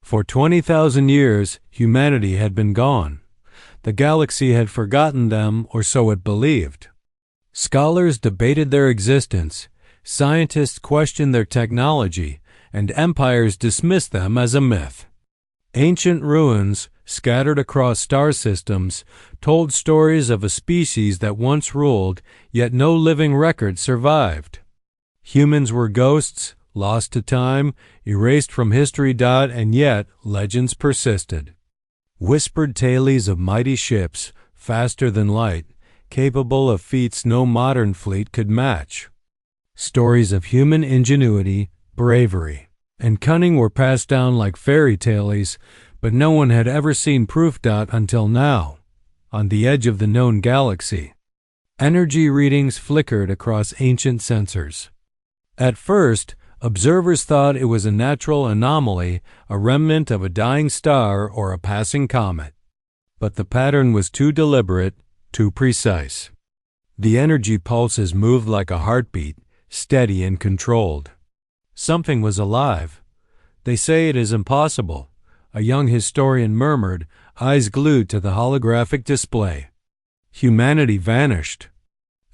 For 20,000 years, humanity had been gone. The galaxy had forgotten them, or so it believed. Scholars debated their existence, scientists questioned their technology, and empires dismissed them as a myth. Ancient ruins, scattered across star systems, told stories of a species that once ruled, yet no living record survived. Humans were ghosts, lost to time, erased from history. And yet, legends persisted. Whispered tales of mighty ships, faster than light, capable of feats no modern fleet could match. Stories of human ingenuity, bravery, and cunning were passed down like fairy tales, but no one had ever seen proof. Until now, on the edge of the known galaxy, energy readings flickered across ancient sensors. At first, observers thought it was a natural anomaly, a remnant of a dying star or a passing comet. But the pattern was too deliberate, too precise. The energy pulses moved like a heartbeat, steady and controlled. Something was alive. "They say it is impossible," a young historian murmured, eyes glued to the holographic display. Humanity vanished.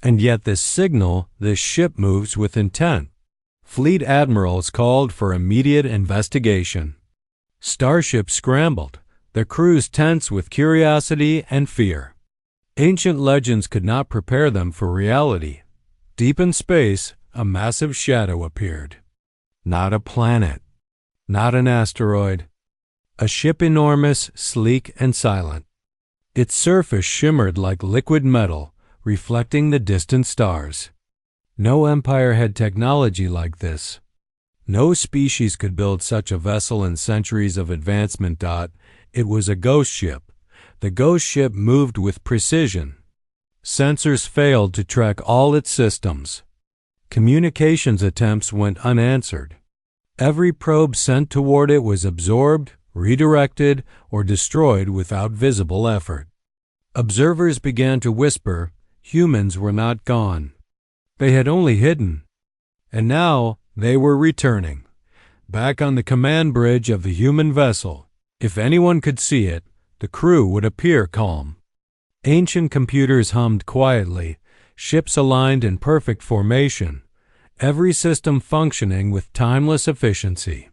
And yet this signal, this ship moves with intent. Fleet admirals called for immediate investigation. Starships scrambled, their crews tense with curiosity and fear. Ancient legends could not prepare them for reality. Deep in space, a massive shadow appeared. Not a planet, not an asteroid. A ship enormous, sleek, and silent. Its surface shimmered like liquid metal, reflecting the distant stars. No empire had technology like this. No species could build such a vessel in centuries of advancement. It was a ghost ship. The ghost ship moved with precision. Sensors failed to track all its systems. Communications attempts went unanswered. Every probe sent toward it was absorbed, redirected, or destroyed without visible effort. Observers began to whisper humans were not gone. They had only hidden. And now they were returning. Back on the command bridge of the human vessel. If anyone could see it, the crew would appear calm. Ancient computers hummed quietly, ships aligned in perfect formation, every system functioning with timeless efficiency.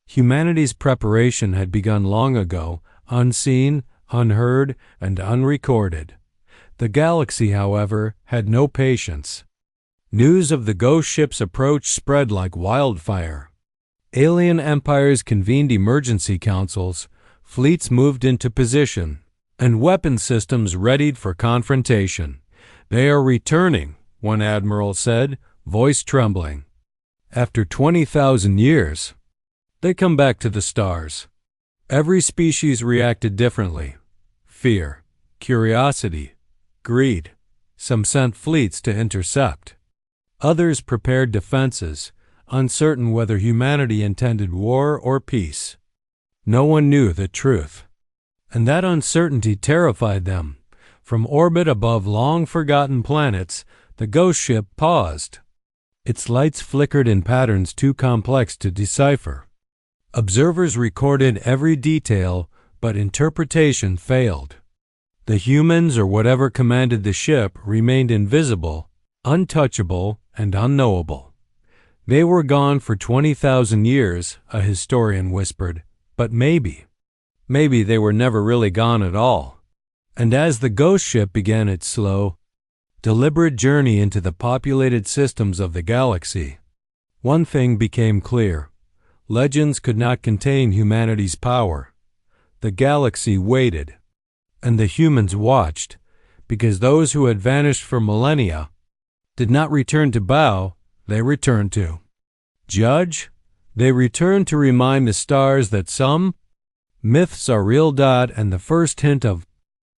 Humanity's preparation had begun long ago, unseen, unheard, and unrecorded. The galaxy, however, had no patience. News of the ghost ship's approach spread like wildfire. Alien empires convened emergency councils, fleets moved into position, and weapon systems readied for confrontation. "They are returning," one admiral said, voice trembling. "After 20,000 years, they come back to the stars." Every species reacted differently. Fear, curiosity, greed. Some sent fleets to intercept. Others prepared defenses, uncertain whether humanity intended war or peace. No one knew the truth. And that uncertainty terrified them. From orbit above long-forgotten planets, the ghost ship paused. Its lights flickered in patterns too complex to decipher. Observers recorded every detail, but interpretation failed. The humans or whatever commanded the ship remained invisible, untouchable, and unknowable. "They were gone for 20,000 years, a historian whispered, but maybe they were never really gone at all." And as the ghost ship began its slow, deliberate journey into the populated systems of the galaxy, one thing became clear. Legends could not contain humanity's power. The galaxy waited, and the humans watched, because those who had vanished for millennia did not return to bow, they returned to judge. They returned to remind the stars that some myths are real. And the first hint of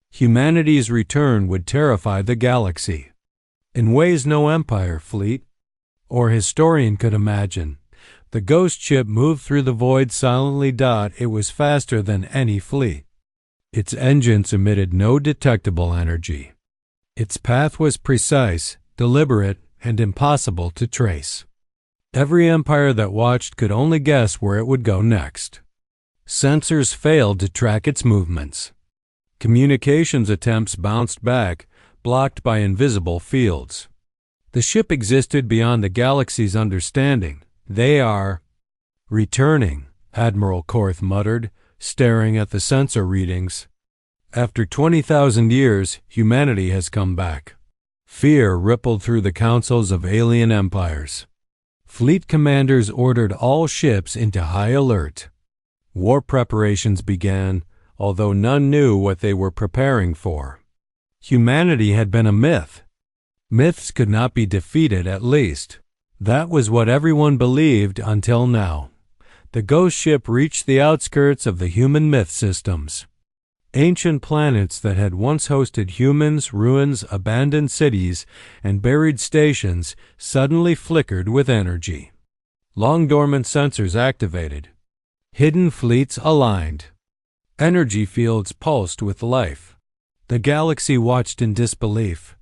humanity's return would terrify the galaxy in ways no empire, fleet, or historian could imagine. The ghost ship moved through the void silently. It was faster than any fleet. Its engines emitted no detectable energy. Its path was precise, deliberate, and impossible to trace. Every empire that watched could only guess where it would go next. Sensors failed to track its movements. Communications attempts bounced back, blocked by invisible fields. The ship existed beyond the galaxy's understanding. They are returning, Admiral Korth muttered, staring at the sensor readings. After 20,000 years, humanity has come back. Fear rippled through the councils of alien empires. Fleet commanders ordered all ships into high alert. War preparations began, although none knew what they were preparing for. Humanity had been a myth. Myths could not be defeated, at least. That was what everyone believed until now. The ghost ship reached the outskirts of the human myth systems. Ancient planets that had once hosted humans, ruins, abandoned cities, and buried stations suddenly flickered with energy. Long-dormant sensors activated. Hidden fleets aligned. Energy fields pulsed with life. The galaxy watched in disbelief.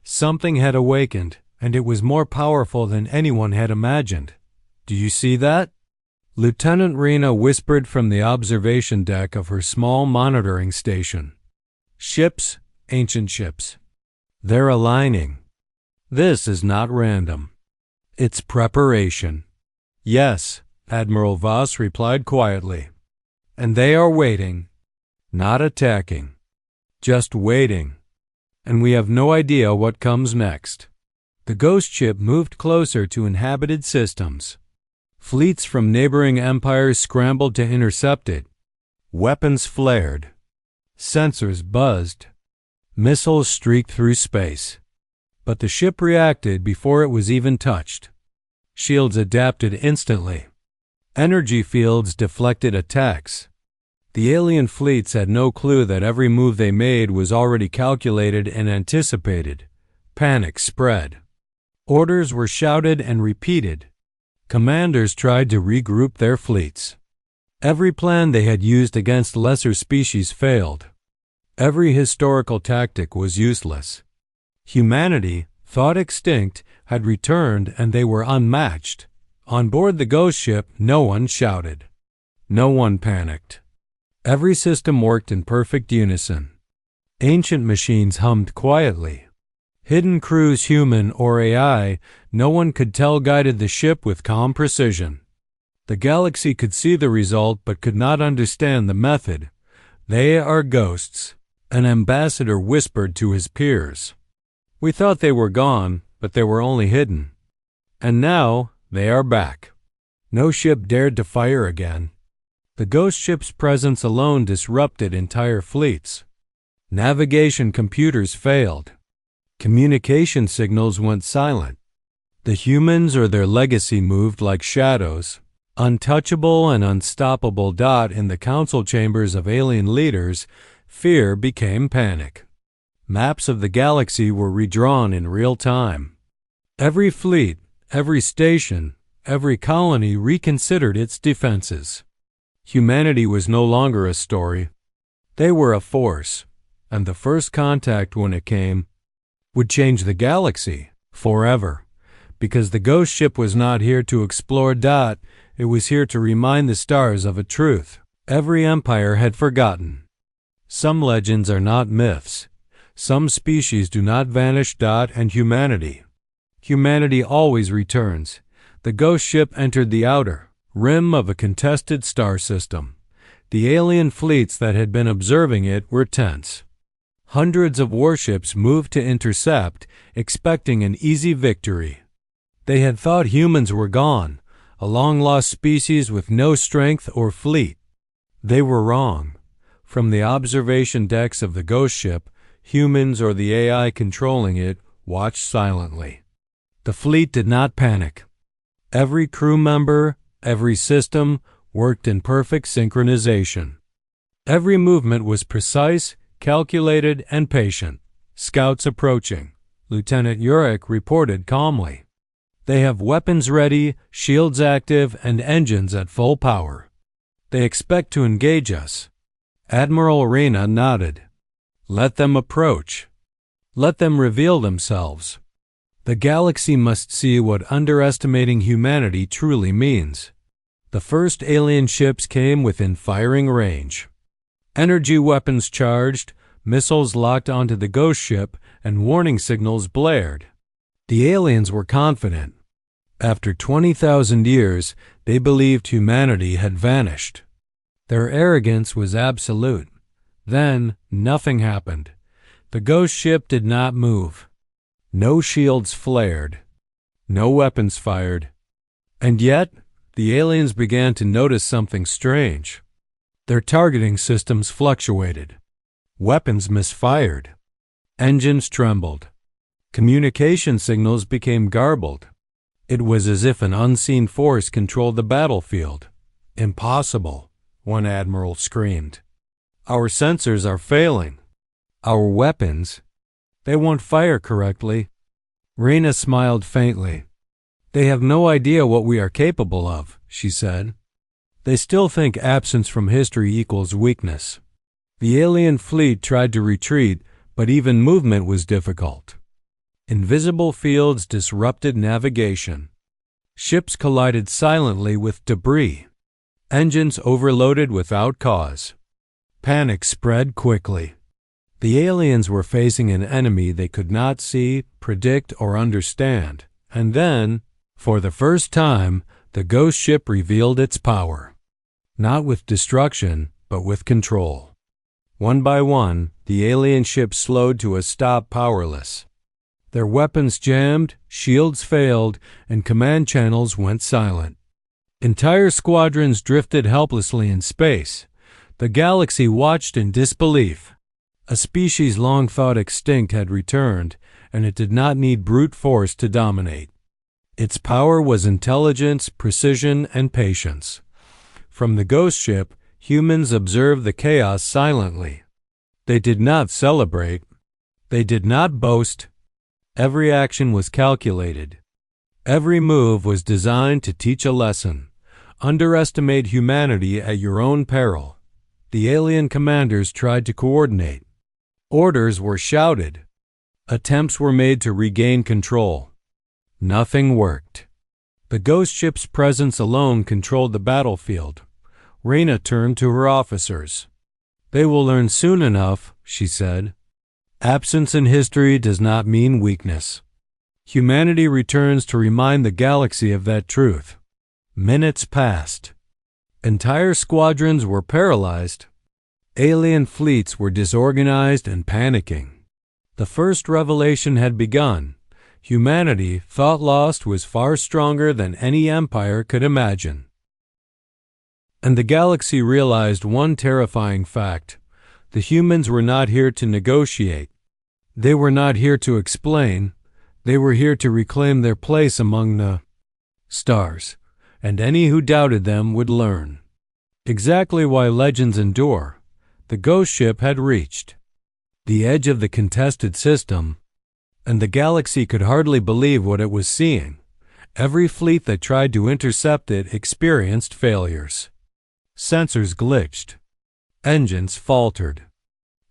Something had awakened, and it was more powerful than anyone had imagined. Do you see that? Lieutenant Rena whispered from the observation deck of her small monitoring station. Ships, ancient ships. They're aligning. This is not random. It's preparation. Yes, Admiral Voss replied quietly. And they are waiting, not attacking, just waiting. And we have no idea what comes next. The ghost ship moved closer to inhabited systems. Fleets from neighboring empires scrambled to intercept it. Weapons flared. Sensors buzzed. Missiles streaked through space. But the ship reacted before it was even touched. Shields adapted instantly. Energy fields deflected attacks. The alien fleets had no clue that every move they made was already calculated and anticipated. Panic spread. Orders were shouted and repeated. Commanders tried to regroup their fleets. Every plan they had used against lesser species failed. Every historical tactic was useless. Humanity, thought extinct, had returned and they were unmatched. On board the ghost ship, no one shouted. No one panicked. Every system worked in perfect unison. Ancient machines hummed quietly. Hidden crews, human or AI, no one could tell, guided the ship with calm precision. The galaxy could see the result but could not understand the method. They are ghosts, an ambassador whispered to his peers. We thought they were gone, but they were only hidden. And now they are back. No ship dared to fire again. The ghost ship's presence alone disrupted entire fleets. Navigation computers failed. Communication signals went silent. The humans or their legacy moved like shadows, untouchable and unstoppable. In the council chambers of alien leaders, fear became panic. Maps of the galaxy were redrawn in real time. Every fleet, every station, every colony reconsidered its defenses. Humanity was no longer a story. They were a force, and the first contact, when it came, would change the galaxy forever, because the ghost ship was not here to explore. It was here to remind the stars of a truth every empire had forgotten. Some legends are not myths. Some species do not vanish. And humanity always returns. The ghost ship entered the outer rim of a contested star system. The alien fleets that had been observing it were tense. Hundreds of warships moved to intercept, expecting an easy victory. They had thought humans were gone, a long-lost species with no strength or fleet. They were wrong. From the observation decks of the ghost ship, humans or the AI controlling it watched silently. The fleet did not panic. Every crew member, every system, worked in perfect synchronization. Every movement was precise, calculated, and patient. Scouts approaching. Lieutenant Urich reported calmly. They have weapons ready, shields active, and engines at full power. They expect to engage us. Admiral Rena nodded. Let them approach. Let them reveal themselves. The galaxy must see what underestimating humanity truly means. The first alien ships came within firing range. Energy weapons charged, missiles locked onto the ghost ship, and warning signals blared. The aliens were confident. After 20,000 years, they believed humanity had vanished. Their arrogance was absolute. Then, nothing happened. The ghost ship did not move. No shields flared. No weapons fired. And yet, the aliens began to notice something strange. Their targeting systems fluctuated. Weapons misfired. Engines trembled. Communication signals became garbled. It was as if an unseen force controlled the battlefield. Impossible, one admiral screamed. Our sensors are failing. Our weapons, they won't fire correctly. Reyna smiled faintly. They have no idea what we are capable of, she said. They still think absence from history equals weakness. The alien fleet tried to retreat, but even movement was difficult. Invisible fields disrupted navigation. Ships collided silently with debris. Engines overloaded without cause. Panic spread quickly. The aliens were facing an enemy they could not see, predict, or understand. And then, for the first time, the ghost ship revealed its power. Not with destruction, but with control. One by one, the alien ships slowed to a stop, powerless. Their weapons jammed, shields failed, and command channels went silent. Entire squadrons drifted helplessly in space. The galaxy watched in disbelief. A species long thought extinct had returned, and it did not need brute force to dominate. Its power was intelligence, precision, and patience. From the ghost ship, humans observed the chaos silently. They did not celebrate. They did not boast. Every action was calculated. Every move was designed to teach a lesson. Underestimate humanity at your own peril. The alien commanders tried to coordinate. Orders were shouted. Attempts were made to regain control. Nothing worked. The ghost ship's presence alone controlled the battlefield. Reyna turned to her officers. They will learn soon enough, she said. Absence in history does not mean weakness. Humanity returns to remind the galaxy of that truth. Minutes passed. Entire squadrons were paralyzed. Alien fleets were disorganized and panicking. The first revelation had begun. Humanity, thought lost, was far stronger than any empire could imagine. And the galaxy realized one terrifying fact. The humans were not here to negotiate. They were not here to explain. They were here to reclaim their place among the stars, and any who doubted them would learn. Exactly why legends endure. The ghost ship had reached the edge of the contested system, and the galaxy could hardly believe what it was seeing. Every fleet that tried to intercept it experienced failures. Sensors glitched. Engines faltered.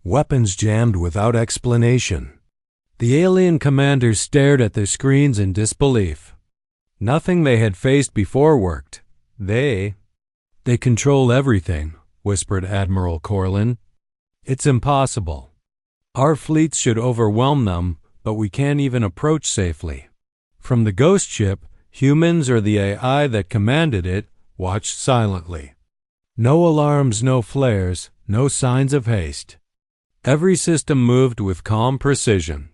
Weapons jammed without explanation. The alien commanders stared at their screens in disbelief. Nothing they had faced before worked. They control everything, whispered Admiral Corlin. It's impossible. Our fleets should overwhelm them, but we can't even approach safely. From the ghost ship, humans or the AI that commanded it watched silently. No alarms, no flares, no signs of haste. Every system moved with calm precision.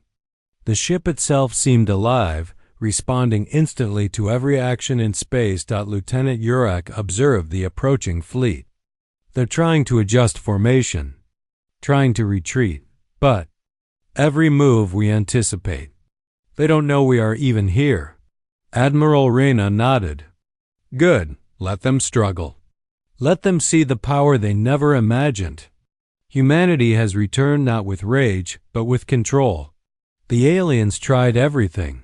The ship itself seemed alive, responding instantly to every action in space. Lieutenant Urek observed the approaching fleet. They're trying to adjust formation, trying to retreat, but every move we anticipate. They don't know we are even here. Admiral Reyna nodded. Good, let them struggle. Let them see the power they never imagined. Humanity has returned not with rage, but with control. The aliens tried everything.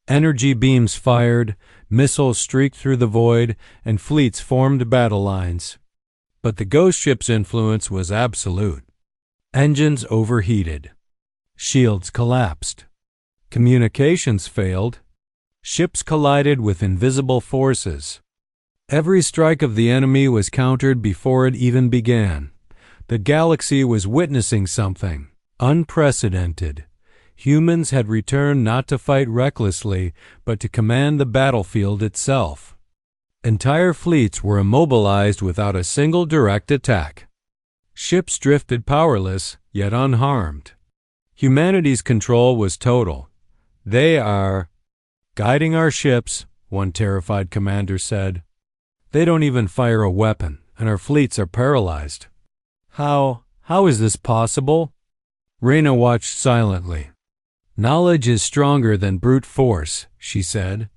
Energy beams fired, missiles streaked through the void, and fleets formed battle lines. But the ghost ship's influence was absolute. Engines overheated. Shields collapsed. Communications failed. Ships collided with invisible forces. Every strike of the enemy was countered before it even began. The galaxy was witnessing something unprecedented. Humans had returned not to fight recklessly, but to command the battlefield itself. Entire fleets were immobilized without a single direct attack. Ships drifted powerless, yet unharmed. Humanity's control was total. "They are guiding our ships," one terrified commander said. "They don't even fire a weapon, and our fleets are paralyzed." How is this possible?" Reyna watched silently. "Knowledge is stronger than brute force," she said.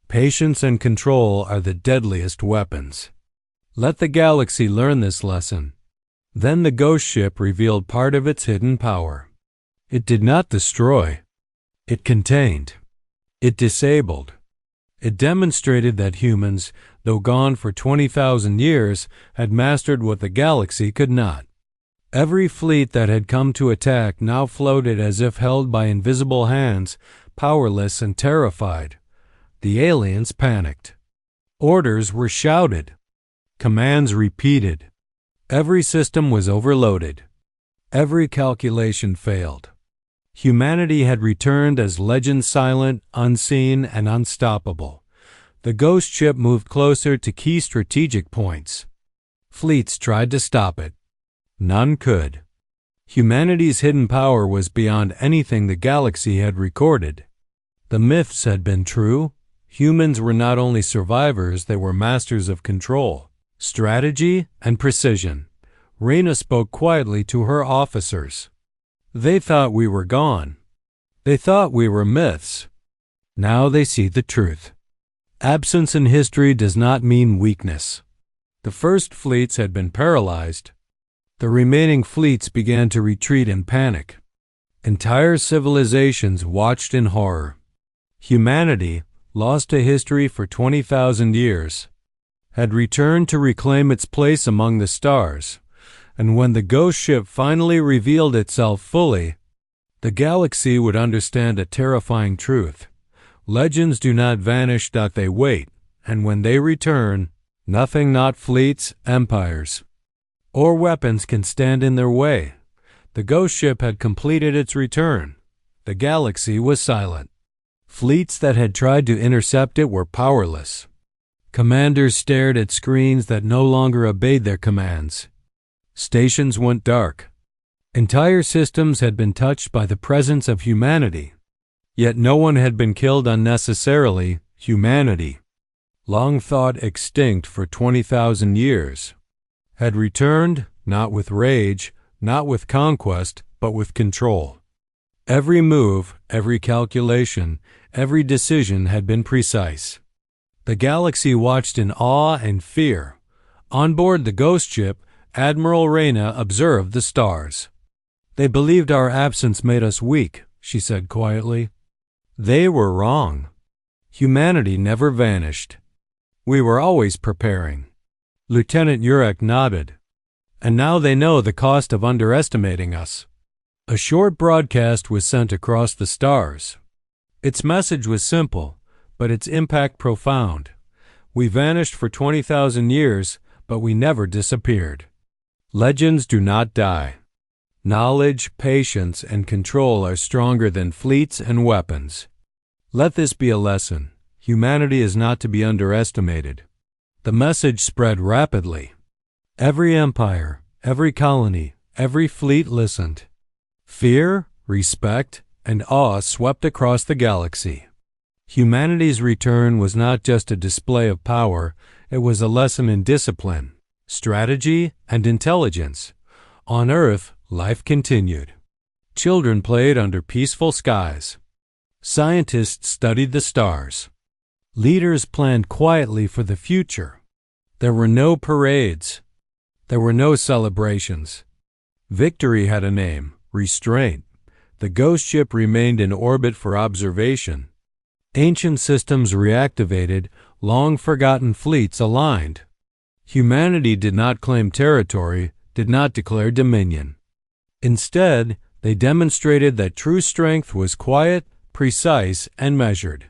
"Patience and control are the deadliest weapons. Let the galaxy learn this lesson." Then the ghost ship revealed part of its hidden power. It did not destroy. It contained. It disabled. It demonstrated that humans, though gone for 20,000 years, had mastered what the galaxy could not. Every fleet that had come to attack now floated as if held by invisible hands, powerless and terrified. The aliens panicked. Orders were shouted. Commands repeated. Every system was overloaded. Every calculation failed. Humanity had returned as legend silent, unseen, and unstoppable. The ghost ship moved closer to key strategic points. Fleets tried to stop it. None could. Humanity's hidden power was beyond anything the galaxy had recorded. The myths had been true. Humans were not only survivors, they were masters of control, strategy, and precision. Reyna spoke quietly to her officers. "They thought we were gone. They thought we were myths. Now they see the truth. Absence in history does not mean weakness." The first fleets had been paralyzed. The remaining fleets began to retreat in panic. Entire civilizations watched in horror. Humanity, lost to history for 20,000 years, had returned to reclaim its place among the stars. And when the ghost ship finally revealed itself fully, the galaxy would understand a terrifying truth. Legends do not vanish, they wait, and when they return, nothing, not fleets, empires, or weapons, can stand in their way. The ghost ship had completed its return. The galaxy was silent. Fleets that had tried to intercept it were powerless. Commanders stared at screens that no longer obeyed their commands. Stations went dark. Entire systems had been touched by the presence of humanity. Yet no one had been killed unnecessarily. Humanity, long thought extinct for 20,000 years, had returned, not with rage, not with conquest, but with control. Every move, every calculation, every decision had been precise. The galaxy watched in awe and fear. On board the ghost ship, Admiral Reyna observed the stars. "They believed our absence made us weak," she said quietly. "They were wrong. Humanity never vanished. We were always preparing." Lieutenant Urek nodded. "And now they know the cost of underestimating us." A short broadcast was sent across the stars. Its message was simple, but its impact profound. "We vanished for 20,000 years, but we never disappeared. Legends do not die. Knowledge, patience, and control are stronger than fleets and weapons. Let this be a lesson. Humanity is not to be underestimated." The message spread rapidly. Every empire, every colony, every fleet listened. Fear, respect, and awe swept across the galaxy. Humanity's return was not just a display of power, it was a lesson in discipline, strategy, and intelligence. On Earth, life continued. Children played under peaceful skies. Scientists studied the stars. Leaders planned quietly for the future. There were no parades. There were no celebrations. Victory had a name: restraint. The ghost ship remained in orbit for observation. Ancient systems reactivated, long-forgotten fleets aligned. Humanity did not claim territory, did not declare dominion. Instead, they demonstrated that true strength was quiet, precise, and measured.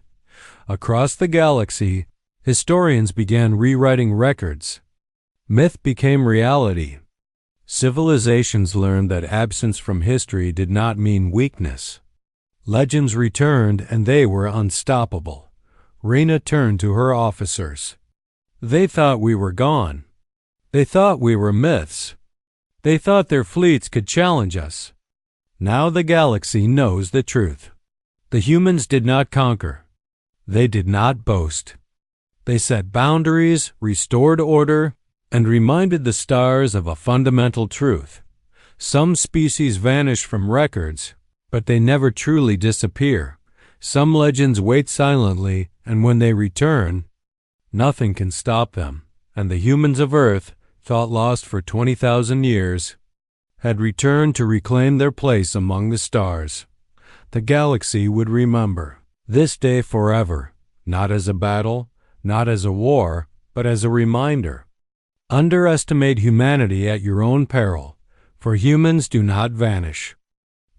Across the galaxy, Historians began rewriting records. Myth became reality. Civilizations learned that absence from history did not mean weakness. Legends returned, and they were unstoppable. Rena turned to her officers. They thought we were gone. They thought we were myths. They thought their fleets could challenge us. Now the galaxy knows the truth. The humans did not conquer. They did not boast. They set boundaries, restored order, and reminded the stars of a fundamental truth. Some species vanish from records, but they never truly disappear. Some legends wait silently, and when they return, nothing can stop them. And the humans of Earth, thought lost for 20,000 years, had returned to reclaim their place among the stars. The galaxy would remember this day forever, not as a battle, not as a war, but as a reminder. Underestimate humanity at your own peril, for humans do not vanish.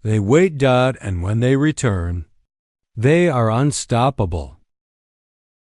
They wait, and when they return, they are unstoppable.